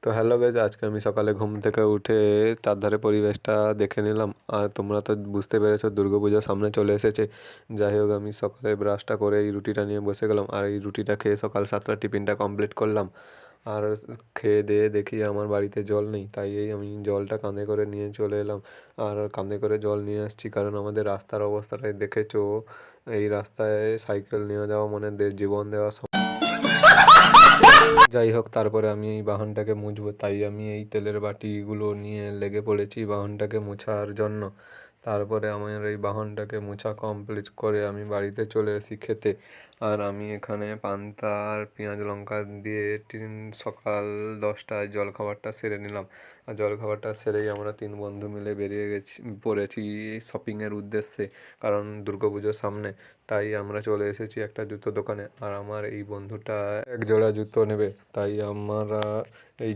তো hello guys, আজকে আমি সকালে ঘুম থেকে উঠে চারধারে পরিবেশটা দেখে নিলাম। আর তোমরা তো বুঝতে পেরেছো দুর্গাপুজো সামনে চলে এসেছে। যাই হোক, আমি সকালে ব্রাশটা করে এই রুটিটা নিয়ে বসে গেলাম, আর এই রুটিটা খেয়ে সকাল 7টার টিফিনটা কমপ্লিট করলাম। আর খেয়ে দিয়ে দেখি আমার বাড়িতে জল নেই, তাই আমি জলটা কাঁধে করে নিয়ে চলে এলাম। আর কাঁধে করে জল নিয়ে আসছি কারণ আমাদের রাস্তার অবস্থাটাই দেখেছো। এই রাস্তায় সাইকেল নিয়ে যাওয়া মানে জীবন দেওয়া। যাই হোক, তারপরে আমি এই বাহনটাকে মুছবো, তাই আমি এই তেলের বাটিগুলো নিয়ে লেগে পড়েছি বাহনটাকে মোছার জন্য। তারপরে আমার এই বাহনটাকে মোছা কমপ্লিট করে আমি বাড়িতে চলে এসেছি খেতে। আর আমি এখানে পান্তা আর পেঁয়াজ লঙ্কা দিয়ে সকাল 10টায় জলখাবারটা সেরে নিলাম। আর জলখাবারটা সেরেই আমরা তিন বন্ধু মিলে বেরিয়ে পড়েছি শপিংয়ের উদ্দেশ্যে, কারণ দুর্গাপুজোর সামনে। তাই আমরা চলে এসেছি একটা জুতো দোকানে, আর আমার এই বন্ধুটা এক জোড়া জুতো নেবে, তাই আমরা এই